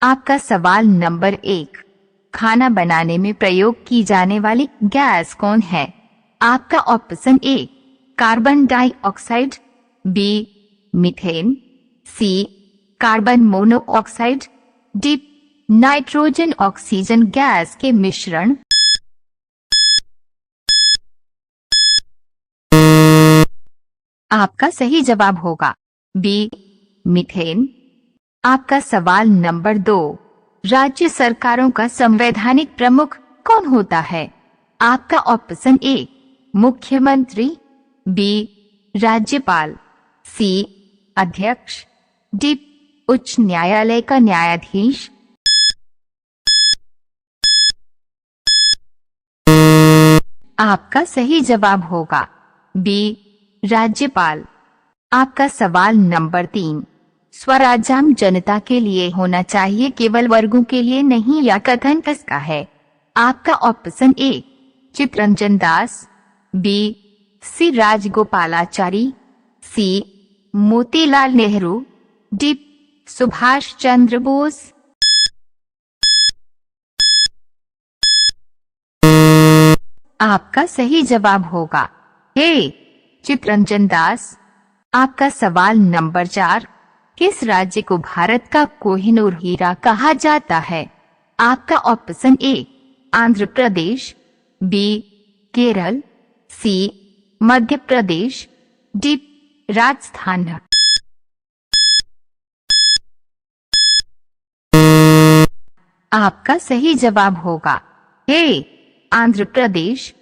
आपका सवाल नंबर 1, खाना बनाने में प्रयोग की जाने वाली गैस कौन है? आपका option A carbon dioxide, B methane, C carbon monoxide, D nitrogen oxygen gas के मिश्रण। आपका सही जवाब होगा बी मीथेन। आपका सवाल नंबर 2, राज्य सरकारों का संवैधानिक प्रमुख कौन होता है? आपका ऑप्शन ए मुख्यमंत्री, बी राज्यपाल, सी अध्यक्ष, डी उच्च न्यायालय का न्यायाधीश। आपका सही जवाब होगा बी राज्यपाल। आपका सवाल नंबर 3, स्वराज्यम जनता के लिए होना चाहिए, केवल वर्गों के लिए नहीं, या कथन किसका है? आपका option A Chittaranjan Das, B C Rajagopalachari, C Motilal Nehru, D Subhash Chandra Bose. आपका सही जवाब होगा ए चित्तरंजन दास। आपका सवाल नंबर 4, किस राज्य को भारत का कोहिनूर हीरा कहा जाता है? आपका option A Andhra Pradesh, B Kerala, C Madhya Pradesh, D Rajasthan. आपका सही जवाब होगा ए आंध्र प्रदेश।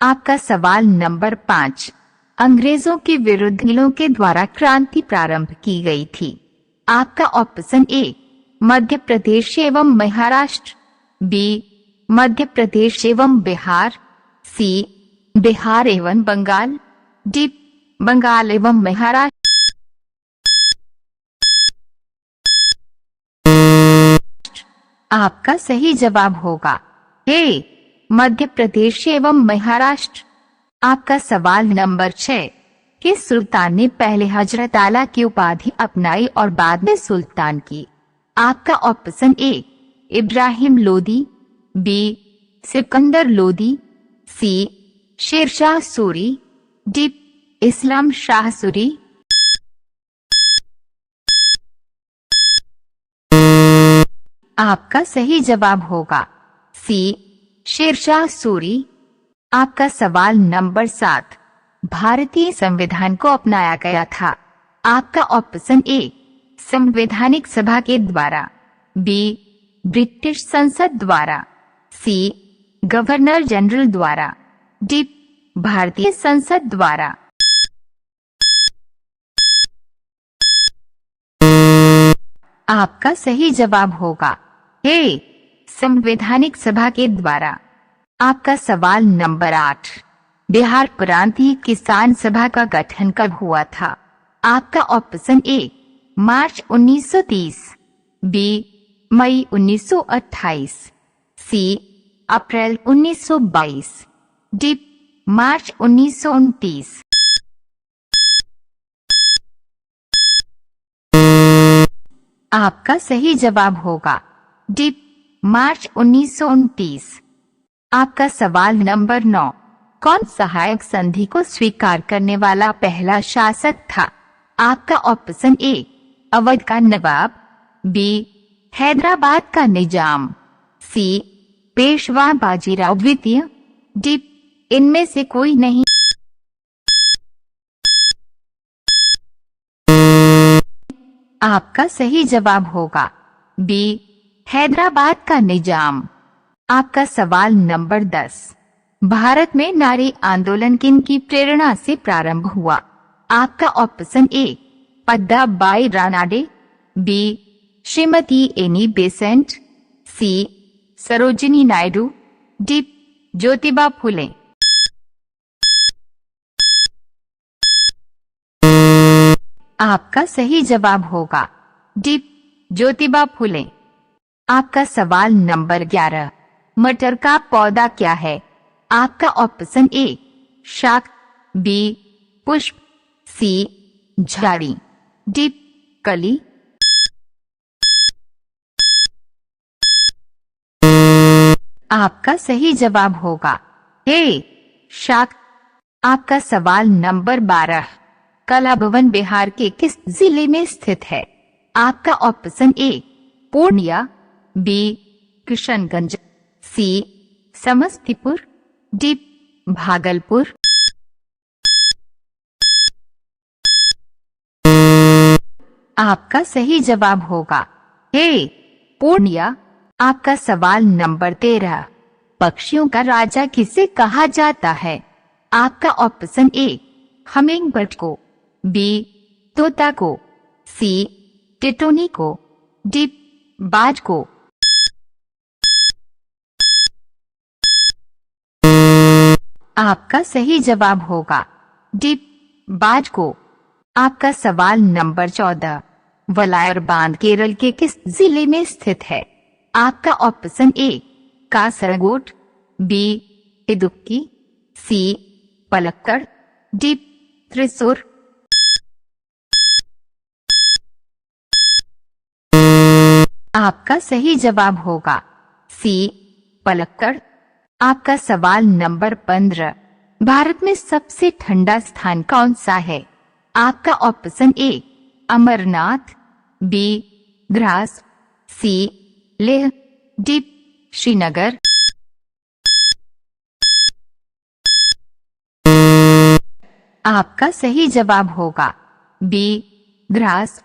आपका सवाल नंबर 5, अंग्रेजों के विरुद्ध नीलों के द्वारा क्रांति प्रारंभ की गई थी। आपका ऑप्शन ए मध्य प्रदेश एवं महाराष्ट्र, बी मध्य प्रदेश एवं बिहार, सी बिहार एवं बंगाल, डी बंगाल एवं महाराष्ट्र। आपका सही जवाब होगा ए मध्य प्रदेश एवं महाराष्ट्र। आपका सवाल नंबर 6, किस सुल्तान ने पहले हजरत आला की उपाधि अपनाई और बाद में सुल्तान की? आपका option A Ibrahim Lodi, B Sikandar Lodi, C Sher Shah Suri, D Islam Shah Suri. आपका सही जवाब होगा सी शेरशाह सूरी। आपका सवाल नंबर 7, भारतीय संविधान को अपनाया गया था। आपका ऑप्शन ए संवैधानिक सभा के द्वारा, बी ब्रिटिश संसद द्वारा, सी गवर्नर जनरल द्वारा, डी भारतीय संसद द्वारा। आपका सही जवाब होगा ए संवैधानिक सभा के द्वारा। आपका सवाल नंबर 8, बिहार प्रांतीय किसान सभा का गठन कब हुआ था? आपका ऑप्शन ए मार्च 1930, बी मई 1928, सी अप्रैल 1922, डी मार्च 1929। आपका सही जवाब होगा डी मार्च 1929। आपका सवाल नंबर 9, कौन सहायक संधि को स्वीकार करने वाला पहला शासक था? आपका ऑप्शन ए अवध का नवाब, बी हैदराबाद का निजाम, सी पेशवा बाजीराव द्वितीय, डी इनमें से कोई नहीं। आपका सही जवाब होगा बी हैदराबाद का निजाम। आपका सवाल नंबर 10, भारत में नारी आंदोलन किन की प्रेरणा से प्रारंभ हुआ? आपका option A Padma Bai Ranade, B Shrimati Annie Besant, C Sarojini Naidu, D Jyotiba Phule. आपका सही जवाब होगा डी ज्योतिबा फुले। आपका सवाल नंबर 11, मटर का पौधा क्या है? आपका ऑप्शन ए शाक, बी पुष्प, सी झाड़ी, डी कली। आपका सही जवाब होगा ए शाक। आपका सवाल नंबर 12, कला भवन बिहार के किस जिले में स्थित है? आपका option A Purnia, B Kishanganj, C Samastipur, D Bhagalpur. आपका सही जवाब होगा ए पूर्णिया। आपका सवाल नंबर 13, पक्षियों का राजा किसे कहा जाता है? आपका ऑप्शन ए हमिंग बर्ड को, बी तोता को, सी टिटोनी को, डी बाज को। आपका सही जवाब होगा डी बाज को। आपका सवाल नंबर 14, वलायर बांध केरल के किस जिले में स्थित है? आपका option A Kasaragod, B Idukki, C Palakkad, D Thrissur. आपका सही जवाब होगा सी पलक्कड़। आपका सवाल नंबर 15, भारत में सबसे ठंडा स्थान कौन सा है? आपका option A Amarnath, B Dras, C Leh, D Srinagar. आपका सही जवाब होगा बी द्रास।